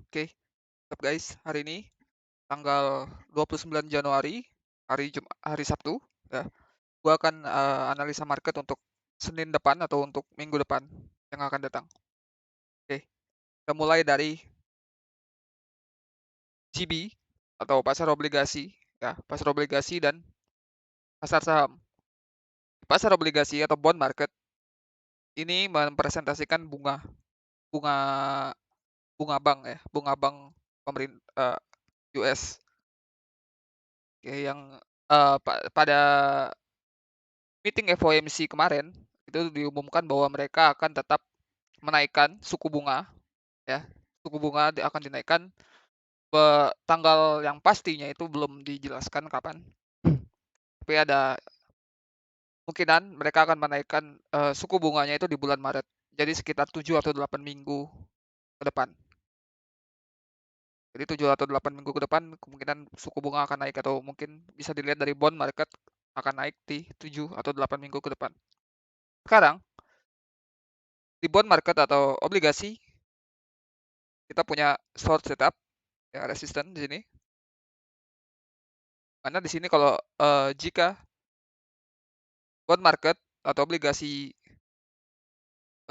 Oke, what's up guys? Hari ini tanggal 29 Januari, hari Sabtu, ya. Gua akan analisa market untuk Senin depan atau untuk minggu depan yang akan datang. Oke, kita mulai dari GB atau pasar obligasi, ya, pasar obligasi dan pasar saham. Pasar obligasi atau bond market ini mempresentasikan bunga bunga bank ya, bunga bank pemerintah US. Oke, yang pada meeting FOMC kemarin, itu diumumkan bahwa mereka akan tetap menaikkan suku bunga, ya. Suku bunga akan dinaikkan tanggal yang pastinya itu belum dijelaskan kapan. Tapi ada kemungkinan mereka akan menaikkan suku bunganya itu di bulan Maret. Jadi sekitar 7 atau 8 minggu ke depan. Jadi 7 atau 8 minggu ke depan kemungkinan suku bunga akan naik atau mungkin bisa dilihat dari bond market akan naik di 7 atau 8 minggu ke depan. Sekarang di bond market atau obligasi kita punya short setup ya, resisten di sini. Karena di sini kalau jika bond market atau obligasi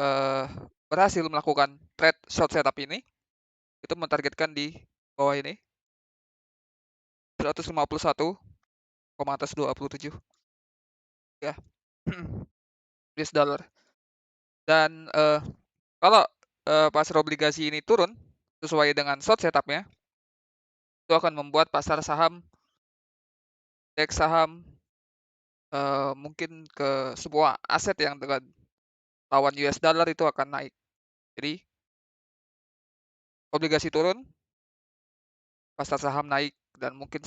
eh, berhasil melakukan trade short setup ini, itu mentargetkan di bawah ini 151, atas 27 ya US dollar. Dan kalau pasar obligasi ini turun sesuai dengan short setupnya, itu akan membuat pasar saham, indeks saham mungkin ke sebuah aset yang dengan lawan US dollar itu akan naik. Jadi obligasi turun, pasar saham naik, dan mungkin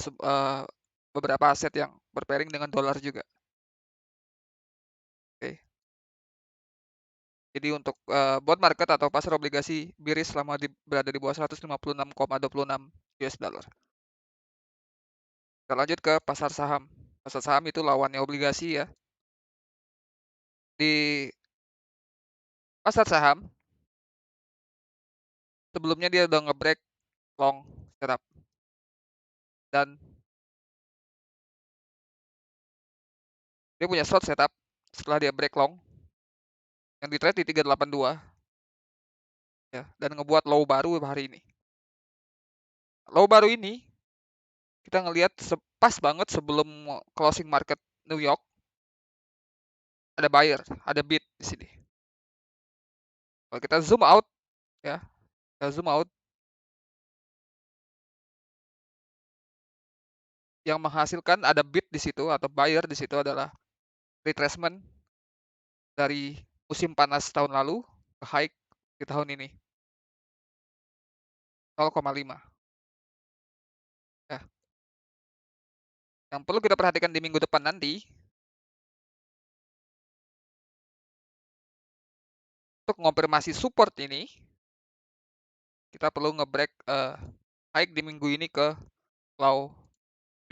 beberapa aset yang berpairing dengan dolar juga. Oke. Jadi untuk bond market atau pasar obligasi bearish selama berada di bawah 156,26 US dollar. Kita lanjut ke pasar saham. Pasar saham itu lawannya obligasi ya. Di pasar saham, sebelumnya dia udah nge-break long setup. Dan dia punya short setup setelah dia break long yang di trade di 382 ya, dan ngebuat low baru hari ini. Low baru ini kita ngelihat pas banget sebelum closing market New York, ada buyer, ada bid di sini. Kalau kita zoom out ya, kita zoom out, yang menghasilkan ada bid di situ atau buyer di situ adalah retracement dari musim panas tahun lalu ke high di tahun ini 0,5 ya. Yang perlu kita perhatikan di minggu depan nanti, untuk mengonfirmasi support ini, kita perlu nge-break high di minggu ini ke low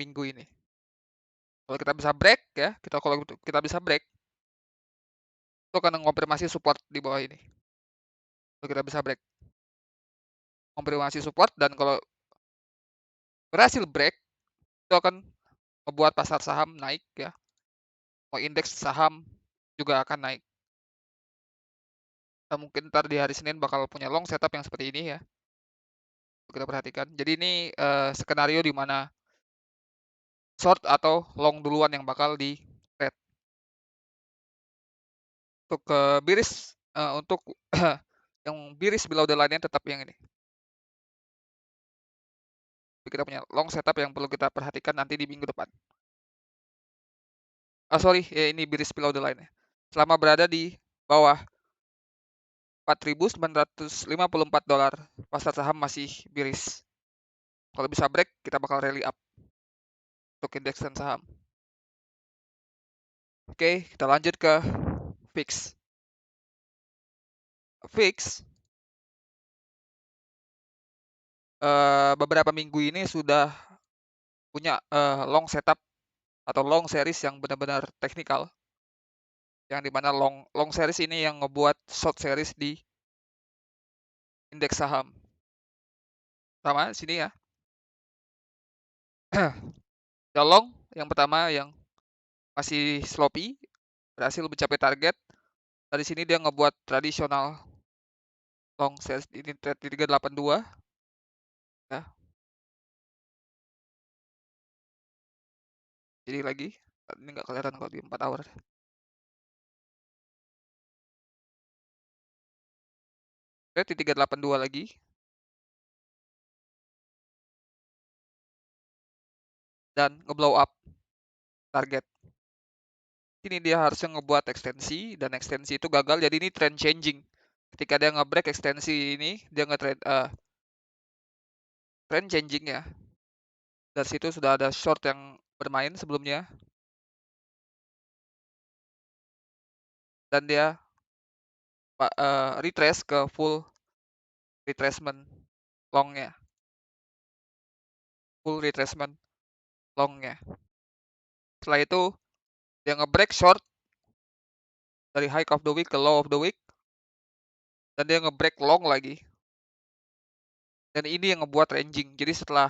minggu ini. Kalau kita bisa break ya, kalau kita bisa break, itu akan mengonfirmasi support di bawah ini. Kalau kita bisa break, konfirmasi support, dan kalau berhasil break, itu akan membuat pasar saham naik ya. Mau indeks saham juga akan naik. Nah, mungkin ntar di hari Senin bakal punya long setup yang seperti ini ya. Kita perhatikan. Jadi ini skenario di mana short atau long duluan yang bakal di trade. Untuk bearish, untuk yang bearish below the line-nya tetap yang ini. Kita punya long setup yang perlu kita perhatikan nanti di minggu depan. Sorry, ya ini bearish below the line-nya. Selama berada di bawah 4.954 dolar, pasar saham masih bearish. Kalau bisa break, kita bakal rally up untuk indeks dan saham. Oke, kita lanjut ke fix. Fix beberapa minggu ini sudah punya long setup atau long series yang benar-benar teknikal, yang dimana long series ini yang ngebuat short series di indeks saham. Pertama sini ya. Colong yang pertama yang masih sloppy, berhasil mencapai target. Dari sini dia ngebuat tradisional long sales ini trade di 382 ya. Jadi lagi ini nggak kelihatan kalau di 4 hour. Trade di 382 lagi dan ngeblow up target. Ini dia harusnya ngebuat ekstensi dan ekstensi itu gagal, jadi ini trend changing. Ketika dia nge-break ekstensi ini, dia nge-trend trend changing ya. Dari situ sudah ada short yang bermain sebelumnya dan dia retrace ke full retracement longnya, full retracement longnya. Setelah itu dia nge-break short dari high of the week ke low of the week dan dia nge-break long lagi. Dan ini yang ngebuat ranging. Jadi setelah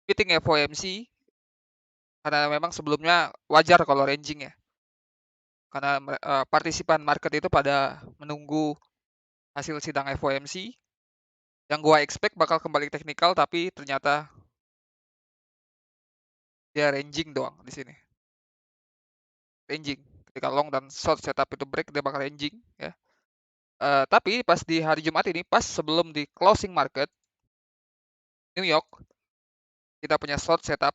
meeting FOMC, karena memang sebelumnya wajar kalau ranging ya, karena partisipan market itu pada menunggu hasil sidang FOMC yang gua expect bakal kembali teknikal, tapi ternyata dia ranging doang di sini. Ranging. Ketika long dan short setup itu break, dia bakal ranging ya. Tapi pas di hari Jumat ini, pas sebelum di closing market New York, kita punya short setup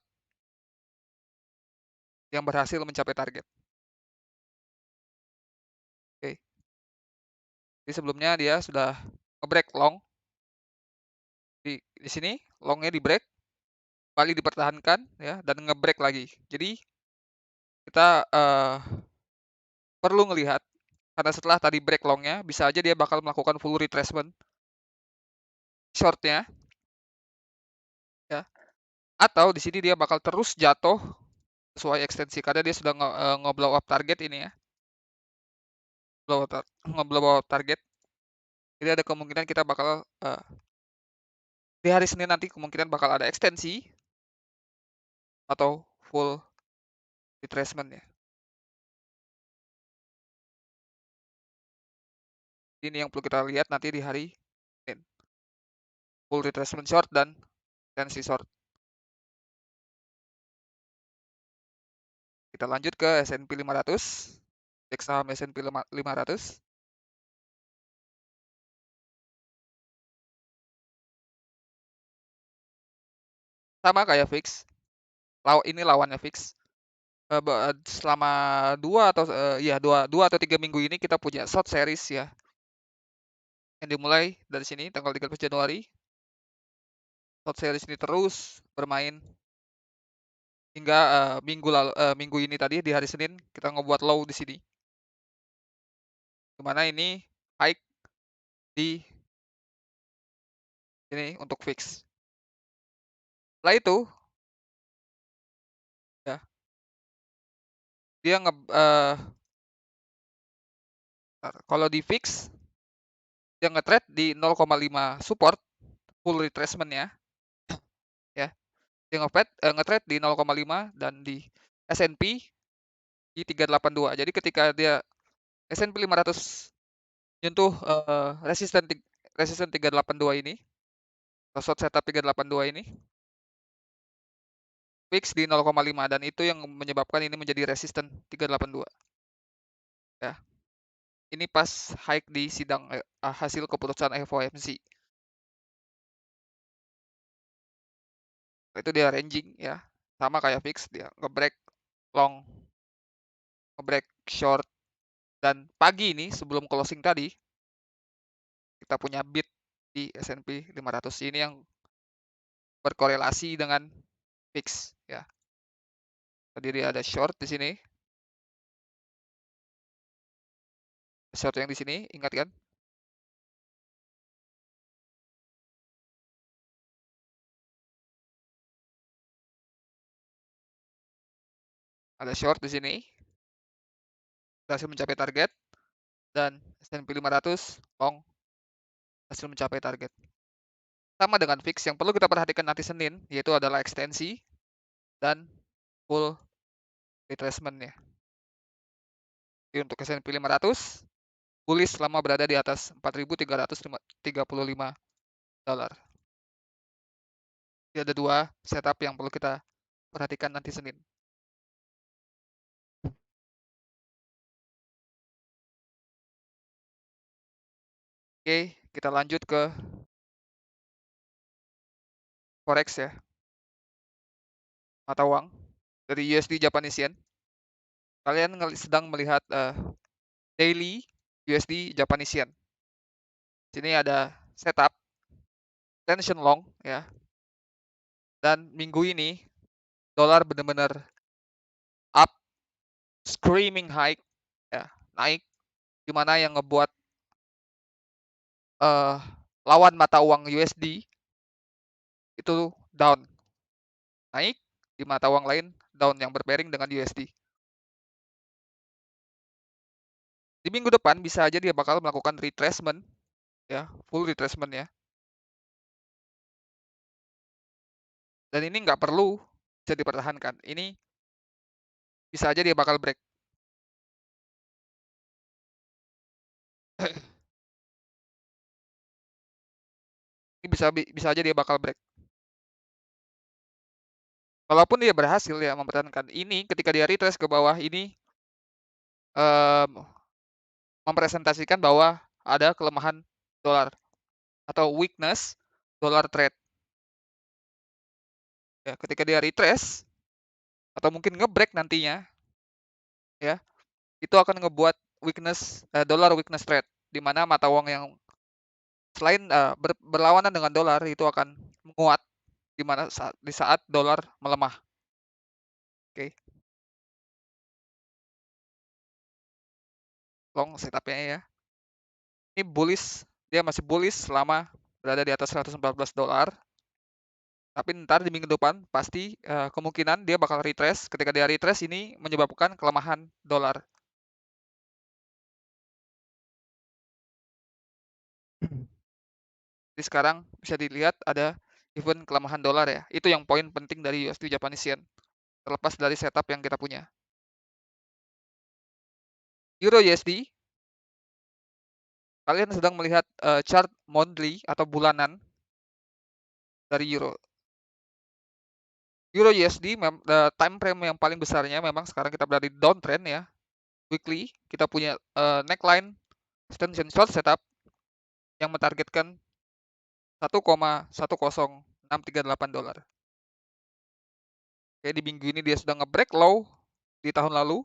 yang berhasil mencapai target. Oke. Jadi sebelumnya dia sudah nge-break long di sini, longnya di break, kembali dipertahankan ya dan nge-break lagi. Jadi kita perlu ngelihat karena setelah tadi break longnya, bisa aja dia bakal melakukan full retracement shortnya ya. Atau di sini dia bakal terus jatuh sesuai ekstensi karena dia sudah nge-blow up target ini ya. Nge-blow up target. Jadi ada kemungkinan kita bakal di hari Senin nanti kemungkinan bakal ada ekstensi atau full retracement ya. Ini yang perlu kita lihat nanti di hari Senin. Full retracement short dan tendency short. Kita lanjut ke S&P 500. Indeks saham S&P 500. Sama kayak fix. Ini lawannya fix. Selama 2 atau 3 minggu ini kita punya short series ya. Yang dimulai dari sini tanggal 13 Januari. Short series ini terus bermain hingga minggu ini tadi di hari Senin kita ngebuat low di sini. Dimana ini high di ini untuk fix. Setelah itu ya dia kalau di fix dia nge-trade di 0,5 support full retracement ya. Ya. Dia nge-trade di 0,5 dan di S&P di 382. Jadi ketika dia S&P 500 nyentuh resisten 382 ini, short setup 382 ini, fix di 0,5 dan itu yang menyebabkan ini menjadi resisten 382. Ya. Ini pas high di sidang hasil keputusan FOMC. Itu dia ranging ya. Sama kayak fix dia nge-break long, nge-break short dan pagi ini sebelum closing tadi kita punya bid di S&P 500 ini yang berkorelasi dengan fix ya. Tadi dia ada short di sini. Short yang di sini, ingat kan? Ada short di sini. Berhasil mencapai target dan S&P 500 long hasil mencapai target. Sama dengan fix, yang perlu kita perhatikan nanti Senin, yaitu adalah ekstensi dan full retracement-nya. Jadi untuk S&P 500, bullish selama berada di atas 4.335 dolar. Jadi ada dua setup yang perlu kita perhatikan nanti Senin. Oke, kita lanjut ke forex ya, mata uang dari USD Japanese Yen. Kalian sedang melihat daily USD Japanese Yen. Sini ada setup tension long ya. Dan minggu ini dolar benar-benar up, screaming high ya, naik, dimana yang ngebuat lawan mata uang USD itu down, naik, di mata uang lain down yang berpairing dengan USD. Di minggu depan bisa aja dia bakal melakukan retracement ya, full retracement ya. Dan ini nggak perlu bisa dipertahankan. Ini bisa aja dia bakal break. Ini bisa aja dia bakal break. Kalaupun dia berhasil ya mempertahankan ini, ketika dia retrace ke bawah ini mempresentasikan bahwa ada kelemahan dolar atau weakness dollar trade. Ya, ketika dia retrace atau mungkin ngebreak nantinya, ya, itu akan ngebuat weakness dollar weakness trade, di mana mata uang yang selain berlawanan dengan dolar itu akan menguat di mana di saat dolar melemah. Oke, long setupnya ya. Ini bullish, dia masih bullish selama berada di atas 114 dolar. Tapi ntar di minggu depan pasti kemungkinan dia bakal retrace. Ketika dia retrace ini menyebabkan kelemahan dolar. Jadi sekarang bisa dilihat ada event kelemahan dolar ya. Itu yang poin penting dari USD Japanese Yen. Terlepas dari setup yang kita punya. Euro USD, kalian sedang melihat chart monthly atau bulanan dari Euro. Euro USD time frame yang paling besarnya memang sekarang kita berada di downtrend ya. Weekly kita punya neckline extension short setup yang mentargetkan 1,10638 dolar. Oke, di minggu ini dia sudah nge-break low di tahun lalu,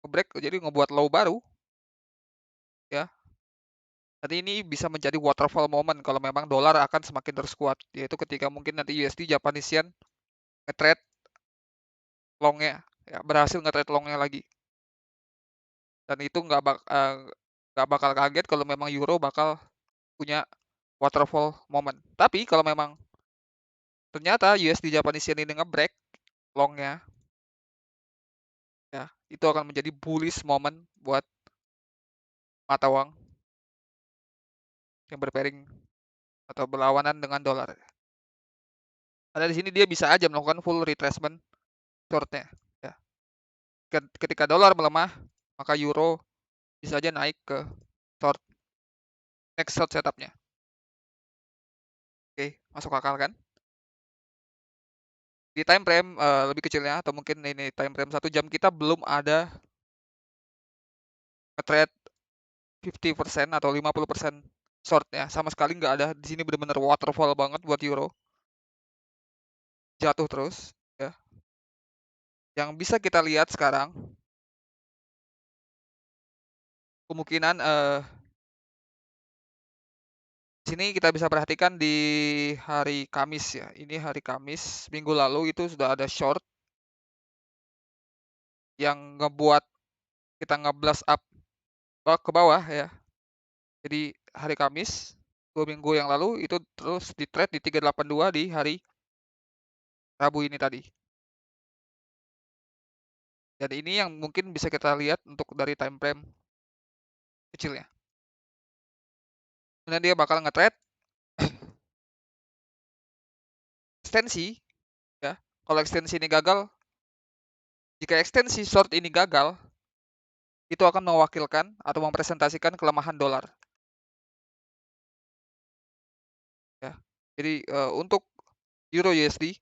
nge-break jadi ngebuat low baru ya. Nanti ini bisa menjadi waterfall moment kalau memang dolar akan semakin terus kuat, yaitu ketika mungkin nanti USD Japanese Yen nge-trade longnya, ya, berhasil nge-trade longnya lagi. Dan itu nggak bakal kaget kalau memang Euro bakal punya waterfall moment. Tapi kalau memang ternyata USD Japanese Yen ini nge-break longnya, ya, itu akan menjadi bullish moment buat mata uang yang berpairing atau berlawanan dengan dolar. Ada di sini dia bisa aja melakukan full retracement shortnya. Ya. Ketika dolar melemah, maka euro bisa aja naik ke short next short setupnya. Oke, masuk akal kan? Di time frame lebih kecilnya atau mungkin ini time frame 1 jam kita belum ada trade 50% atau 50% short ya, sama sekali nggak ada. Di sini benar-benar waterfall banget buat euro, jatuh terus ya. Yang bisa kita lihat sekarang kemungkinan sini kita bisa perhatikan di hari Kamis ya. Ini hari Kamis minggu lalu itu sudah ada short yang ngebuat kita nge-blast up ke bawah ya. Jadi hari Kamis 2 minggu yang lalu itu terus di trade di 382 di hari Rabu ini tadi. Dan ini yang mungkin bisa kita lihat untuk dari time frame kecilnya. Kemudian dia bakal nge-trade ekstensi, ya. Kalau ekstensi ini gagal, jika ekstensi short ini gagal, itu akan mewakilkan atau mempresentasikan kelemahan dolar, ya. Jadi untuk Euro USD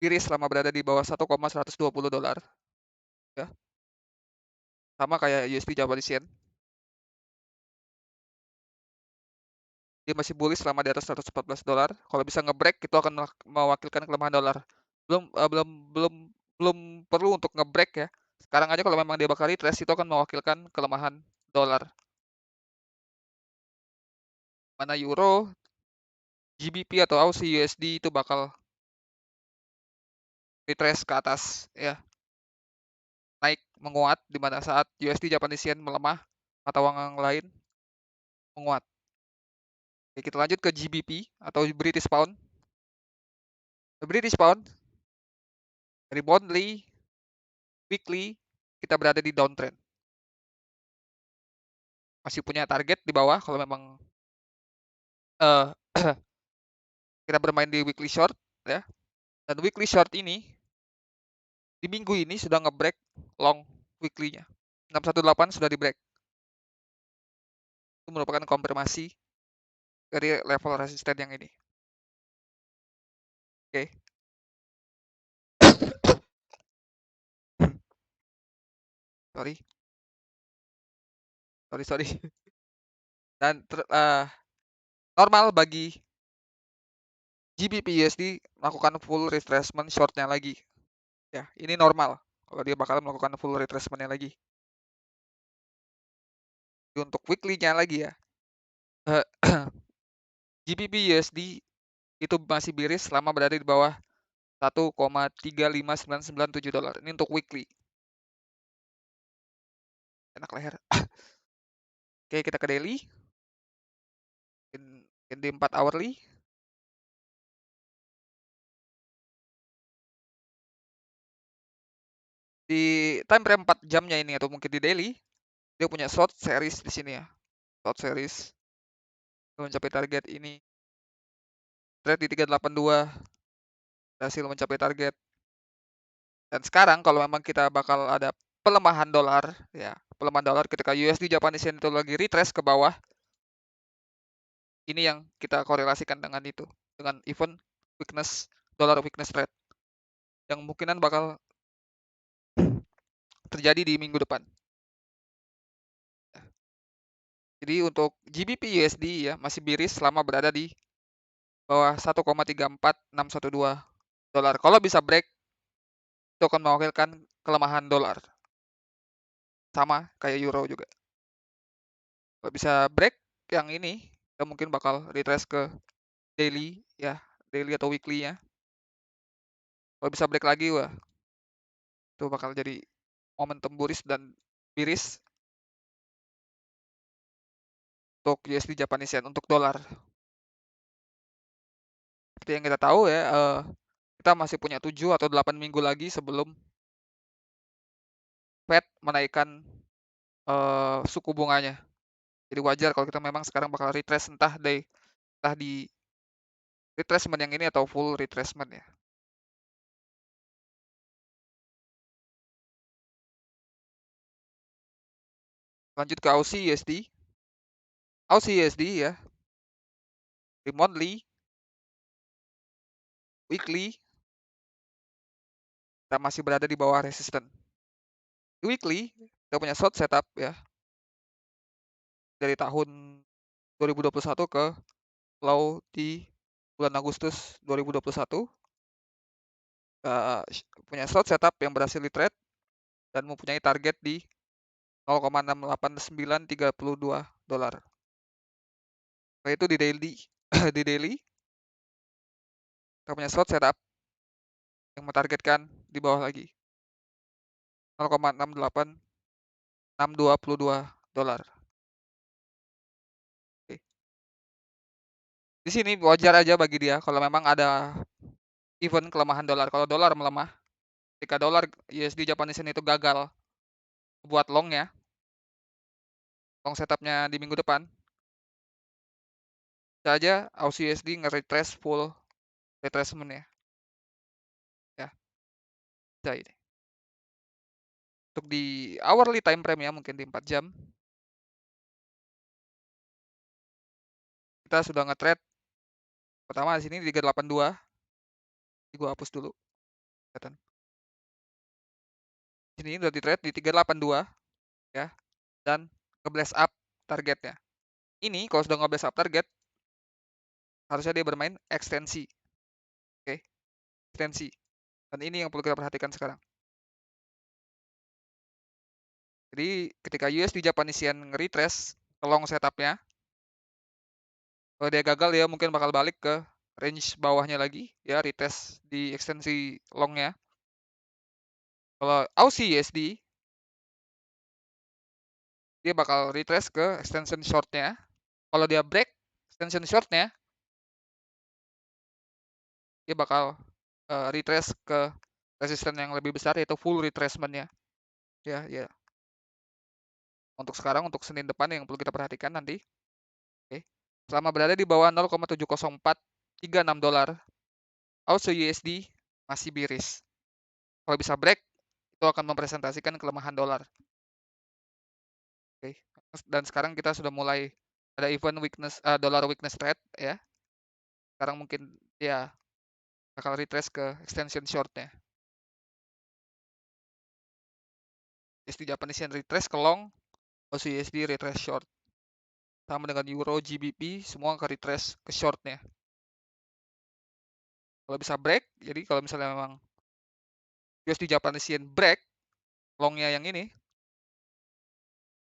kiri selama berada di bawah 1,120 dolar, ya. Sama kayak USD Japanese Yen. Dia masih bullish selama di atas 114 dolar. Kalau bisa ngebreak itu akan mewakilkan kelemahan dolar. Belum eh, belum belum belum perlu untuk ngebreak ya. Sekarang aja kalau memang dia bakal retrace itu akan mewakilkan kelemahan dolar. Mana euro, GBP atau Aussie USD itu bakal retrace ke atas ya, naik menguat di mana saat USD Japanese Yen melemah atau uang lain menguat. Oke, kita lanjut ke GBP atau British Pound. British Pound dari monthly, weekly kita berada di downtrend. Masih punya target di bawah kalau memang uh, kita bermain di weekly short ya. Dan weekly short ini di minggu ini sudah nge-break long weekly-nya. 618 sudah di-break. Itu merupakan konfirmasi dari level resisten yang ini. Oke. Sorry. Sorry. Dan normal bagi GBP USD melakukan full retracement short-nya lagi. Ya, ini normal kalau dia bakal melakukan full retracement-nya lagi. Untuk weekly-nya lagi ya. GBP USD itu masih bearish selama berada di bawah 1,35997 dolar. Ini untuk weekly. Enak leher. Oke, kita ke daily. Di 4 hourly. Di time frame 4 jamnya ini atau mungkin di daily, dia punya short series di sini ya. Short series mencapai target ini. Trade di 382 berhasil mencapai target. Dan sekarang kalau memang kita bakal ada pelemahan dolar ya, pelemahan dolar ketika USD Japanese Yen itu lagi retrace ke bawah, ini yang kita korelasikan dengan itu, dengan event weakness, dollar weakness trade yang kemungkinan bakal terjadi di minggu depan. Jadi untuk GBP USD ya masih bearish selama berada di bawah 1,34612 dolar. Kalau bisa break itu akan mewakilkan kelemahan dolar. Sama kayak euro juga. Kalau bisa break yang ini, kita mungkin bakal retrace ke daily ya, daily atau weekly-nya. Kalau bisa break lagi, wah itu bakal jadi momentum bullish dan bearish untuk USD Japanese Yen, untuk dolar. Seperti yang kita tahu ya, kita masih punya 7 atau 8 minggu lagi sebelum Fed menaikkan suku bunganya. Jadi wajar kalau kita memang sekarang bakal retrace entah di retracement yang ini atau full retracement ya. Lanjut ke Aussie USD. Aussie USD ya, di monthly, weekly, kita masih berada di bawah resisten. Di weekly, kita punya short setup ya, dari tahun 2021 ke low di bulan Agustus 2021. Punya short setup yang berhasil di trade dan mempunyai target di 0,68932 dolar. Nah, itu di daily, di daily kita punya short setup yang mentargetkan di bawah lagi 0,68622 dolar. Oke. Di sini wajar aja bagi dia kalau memang ada event kelemahan dolar. Kalau dolar melemah, ketika dolar USD Japanese Yen itu gagal buat long ya, long setupnya di minggu depan, bisa aja Aussie USD nge-retrace full retracement ya. Ya, bisa ini. Untuk di hourly time frame ya, mungkin di 4 jam, kita sudah nge-trade pertama di sini 382, ini gua hapus dulu, kelihatan. Sini udah di-trade di 382 ya, dan nge-blast up targetnya. Ini kalau sudah nge-blast up target, harusnya dia bermain ekstensi. Oke, ekstensi. Dan ini yang perlu kita perhatikan sekarang. Jadi ketika USD Japanese Yen nge-retrace ke long setupnya, kalau dia gagal dia mungkin bakal balik ke range bawahnya lagi, ya retest di ekstensi longnya. Kalau Aussie USD, dia bakal retrace ke extension shortnya. Kalau dia break extension shortnya, dia bakal retrace ke resistance yang lebih besar, yaitu full retracementnya. Ya, ya. Untuk sekarang, untuk Senin depan yang perlu kita perhatikan nanti. Oke. Selama berada di bawah 0,70436 dolar, Aussie USD masih bearish. Kalau bisa break, itu akan mempresentasikan kelemahan dolar. Oke. Dan sekarang kita sudah mulai ada event weakness, dollar weakness trade ya. Sekarang mungkin ya bakal retrace ke extension shortnya. USD Japanese Yen retrace ke long, Aussie USD retrace short. Sama dengan Euro, GBP, semua ke retrace ke shortnya. Kalau bisa break, jadi kalau misalnya memang USD Japanese Yen break, longnya yang ini,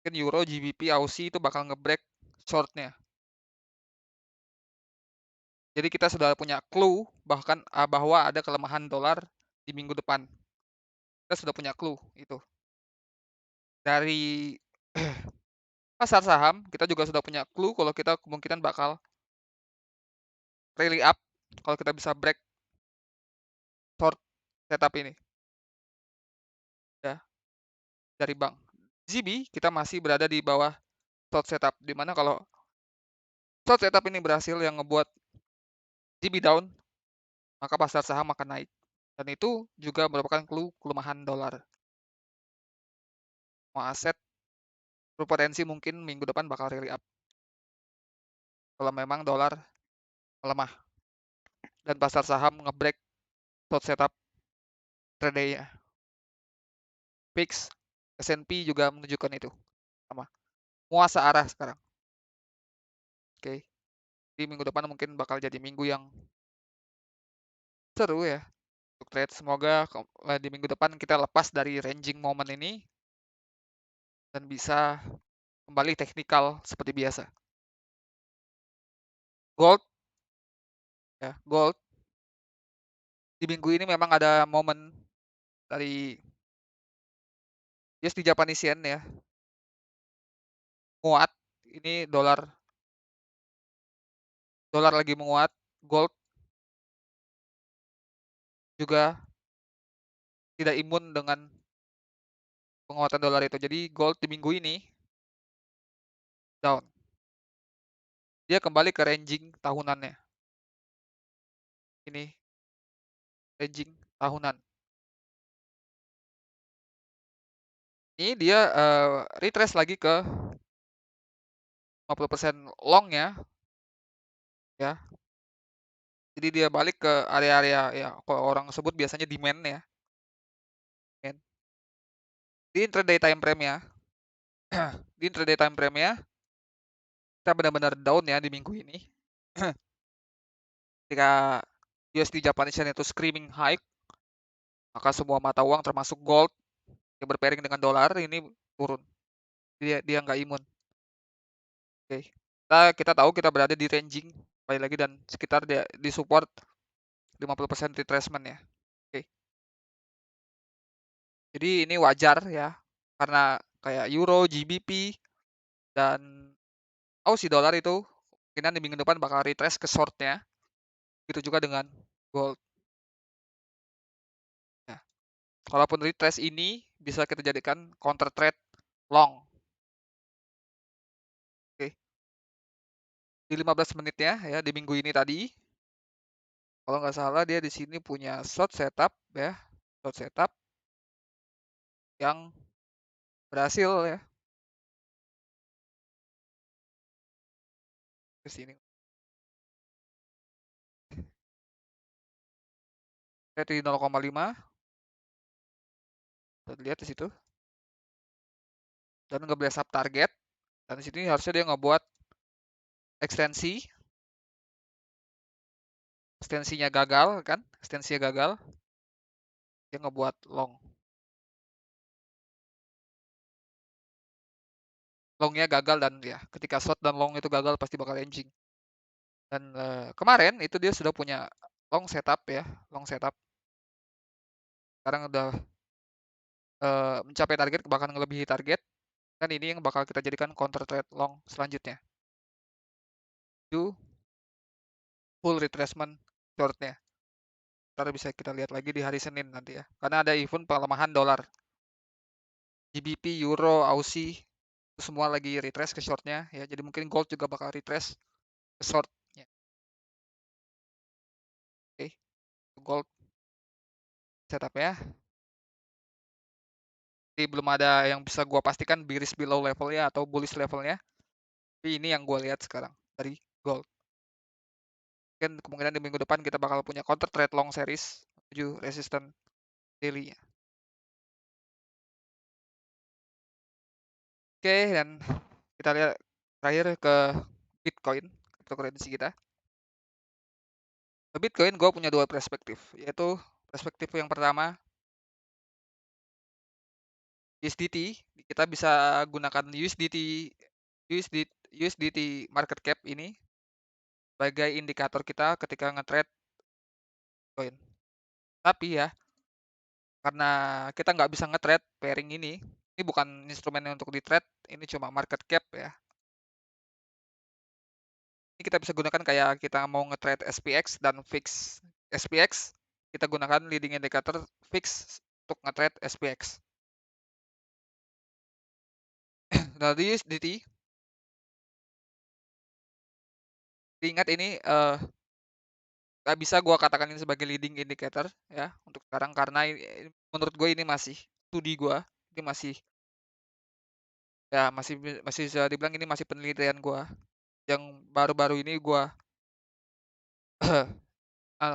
kan Euro, GBP, Aussie itu bakal nge-break shortnya. Jadi kita sudah punya clue bahwa ada kelemahan dolar di minggu depan. Kita sudah punya clue itu. Dari pasar saham, kita juga sudah punya clue kalau kita kemungkinan bakal rally up kalau kita bisa break short setup ini. Ya, dari bank. ZB kita masih berada di bawah short setup, dimana kalau short setup ini berhasil yang ngebuat ZB down, maka pasar saham akan naik. Dan itu juga merupakan clue kelemahan dolar. Semua aset berpotensi mungkin minggu depan bakal rally up. Kalau memang dolar melemah dan pasar saham ngebreak short setup trade-nya. Fix, S&P juga menunjukkan itu. Sama. Muasa arah sekarang. Oke. Di minggu depan mungkin bakal jadi minggu yang seru ya untuk trade. Semoga di minggu depan kita lepas dari ranging moment ini dan bisa kembali teknikal seperti biasa. Gold ya, gold di minggu ini memang ada momen dari USD Japanese Yen ya. Menguat. Ini dolar lagi menguat, gold juga tidak imun dengan penguatan dolar itu. Jadi gold di minggu ini down. Dia kembali ke ranging tahunannya. Ini ranging tahunan. Ini dia retrace lagi ke 50% long ya. Ya. Jadi dia balik ke area-area ya kalau orang sebut biasanya demand ya. Di intraday time frame ya. Di intraday time frame ya, kita benar-benar down ya di minggu ini. Ketika USD Japanese Yen itu screaming high, maka semua mata uang termasuk gold yang berpairing dengan dolar ini turun. Dia nggak imun. Oke. Kita tahu kita berada di ranging kembali lagi dan sekitar dia di support 50% retracement ya. Oke. Jadi ini wajar ya karena kayak Euro, GBP dan Aussie dollar itu kemungkinan di minggu depan bakal retrace ke shortnya. Begitu juga dengan gold. Nah, kalaupun retrace ini bisa kita jadikan counter trade long. Oke. Di 15 menitnya ya di minggu ini tadi Kalau nggak salah dia di sini punya short setup ya, short setup yang berhasil ya ke sini. Lihat di 0,5, lihat di situ dan nge-blast up target. Dan di sini harusnya dia ngebuat ekstensi, ekstensinya gagal kan, ekstensinya gagal, dia ngebuat long. Longnya gagal dan ya ketika short dan long itu gagal pasti bakal anjing. Dan kemarin itu dia sudah punya long setup ya, long setup. Sekarang udah mencapai target, bahkan melebihi target. Dan ini yang bakal kita jadikan counter trade long selanjutnya. Itu full retracement shortnya. Ntar bisa kita lihat lagi di hari Senin nanti ya. Karena ada event pelemahan dolar. GBP, Euro, Aussie, itu semua lagi retrace ke shortnya ya. Jadi mungkin gold juga bakal retrace ke shortnya. Oke, gold setup ya. Jadi belum ada yang bisa gua pastikan bearish below levelnya atau bullish levelnya. Tapi ini yang gua lihat sekarang dari gold. Mungkin kemungkinan di minggu depan kita bakal punya counter trade long series menuju resistance daily-nya. Oke, dan kita lihat terakhir ke Bitcoin, cryptocurrency kita. Ke Bitcoin gue punya dua perspektif, yaitu perspektif yang pertama USDT, kita bisa gunakan USDT market cap ini sebagai indikator kita ketika nge-trade Bitcoin. Tapi ya, karena kita nggak bisa nge-trade pairing ini bukan instrumen untuk di-trade, ini cuma market cap ya. Ini kita bisa gunakan kayak kita mau nge-trade SPX dan fix SPX, kita gunakan leading indicator fix untuk nge-trade SPX. Nah, di USDT, ingat ini nggak bisa gua katakan ini sebagai leading indicator ya untuk sekarang karena menurut gue ini masih studi gua, ini masih ya masih bisa dibilang ini masih penelitian gua yang baru-baru ini gua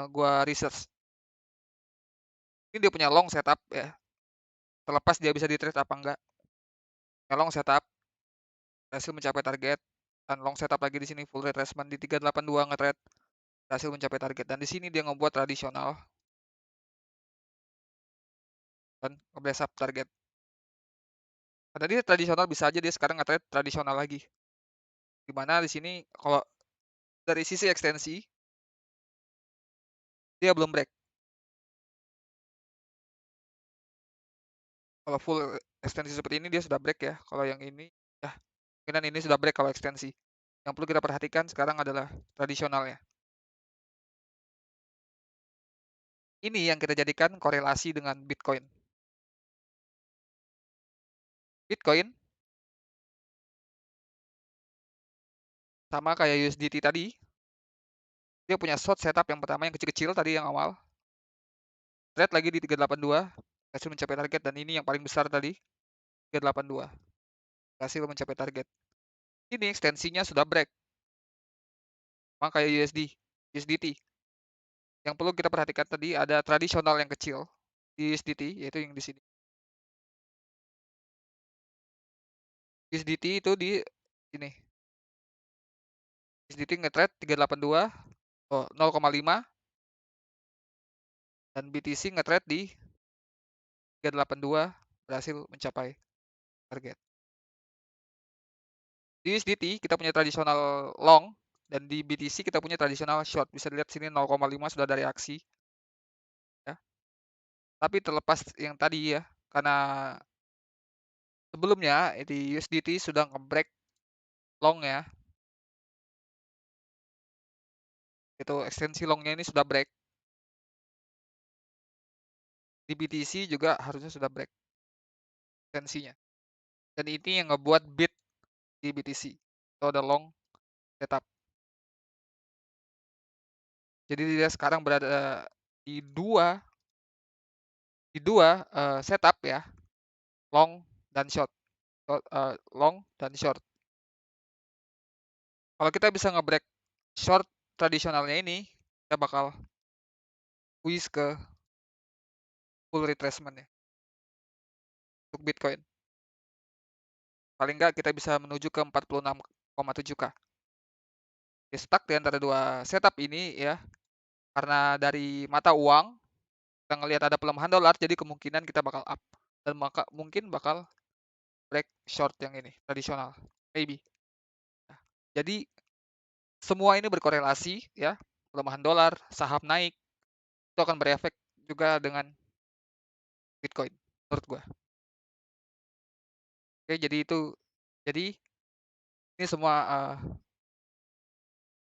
gua research. Ini dia punya long setup ya. Terlepas dia bisa di trade apa enggak. Long setup berhasil mencapai target dan long setup lagi di sini full retracement di 382 nge-trade berhasil mencapai target dan di sini dia ngebuat tradisional dan nge up target. Karena dia tradisional bisa aja dia sekarang nge-trade tradisional lagi. Dimana di sini kalau dari sisi ekstensi dia belum break. Kalau full ekstensi seperti ini dia sudah break ya. Kalau yang ini ya kemungkinan ini sudah break kalau ekstensi. Yang perlu kita perhatikan sekarang adalah tradisionalnya. Ini yang kita jadikan korelasi dengan Bitcoin. Bitcoin sama kayak USDT tadi, dia punya short setup yang pertama yang kecil-kecil tadi yang awal. Trade lagi di 382, berhasil mencapai target dan ini yang paling besar tadi, 382. Berhasil mencapai target. Ini ekstensinya sudah break. Sama kayak USDT. Yang perlu kita perhatikan tadi ada tradisional yang kecil di USDT, yaitu yang di sini. USDT itu di sini. USDT nge-trade 382, 0,5 dan BTC nge-trade di 382 berhasil mencapai target. Di USDT kita punya tradisional long dan di BTC kita punya tradisional short. Bisa dilihat sini 0,5 sudah ada reaksi ya. Tapi terlepas yang tadi ya, karena sebelumnya di USDT sudah nge-break long ya. Itu ekstensi longnya ini sudah break. Di BTC juga harusnya sudah break ekstensinya. Dan ini yang ngebuat bid di BTC. Itu ada long setup. Jadi dia sekarang berada di dua di dua, setup ya, long dan short, long dan short. Kalau kita bisa nge-break short tradisionalnya ini, kita bakal squeeze ke full retracement ya, untuk Bitcoin. Paling nggak kita bisa menuju ke 46,7K. Ya stuck di antara dua setup ini ya, karena dari mata uang, kita ngelihat ada pelemahan dolar, jadi kemungkinan kita bakal up. Dan mungkin bakal break short yang ini, tradisional, maybe. Nah, jadi semua ini berkorelasi ya, pelemahan dolar, saham naik, itu akan berefek juga dengan Bitcoin, menurut gua. Oke, jadi ini semua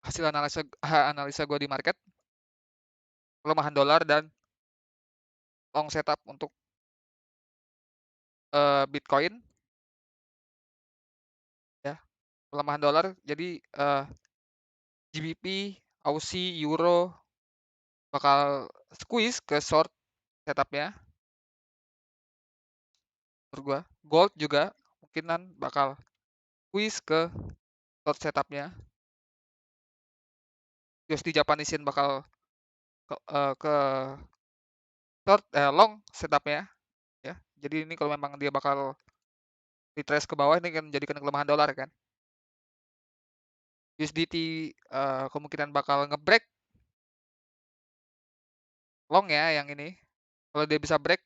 hasil analisa gua di market, pelemahan dolar dan long setup untuk Bitcoin ya, pelemahan dolar. Jadi GBP, Aussie, Euro bakal squeeze ke short setupnya, menurut gua. Gold juga kemungkinan bakal squeeze ke short setupnya. USD Japanese Yen bakal ke long setupnya ya. Jadi ini kalau memang dia bakal retrace ke bawah, ini kan menjadikan kelemahan dolar kan. USDT kemungkinan bakal ngebreak long ya yang ini. Kalau dia bisa break,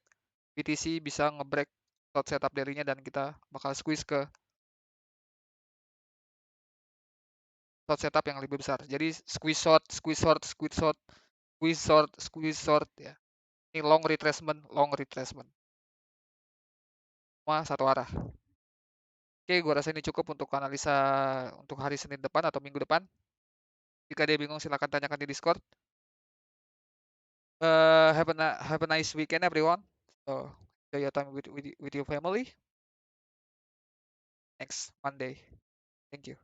BTC bisa ngebreak short setup darinya dan kita bakal squeeze ke short setup yang lebih besar. Jadi squeeze short, squeeze short, squeeze short, squeeze short, squeeze short ya. Ini long retracement, long retracement. Semua satu arah. Oke, gua rasa ini cukup untuk analisa untuk hari Senin depan atau Minggu depan. Jika dia bingung silahkan tanyakan di Discord. Have a nice weekend everyone. So enjoy your time with your family next Monday. Thank you.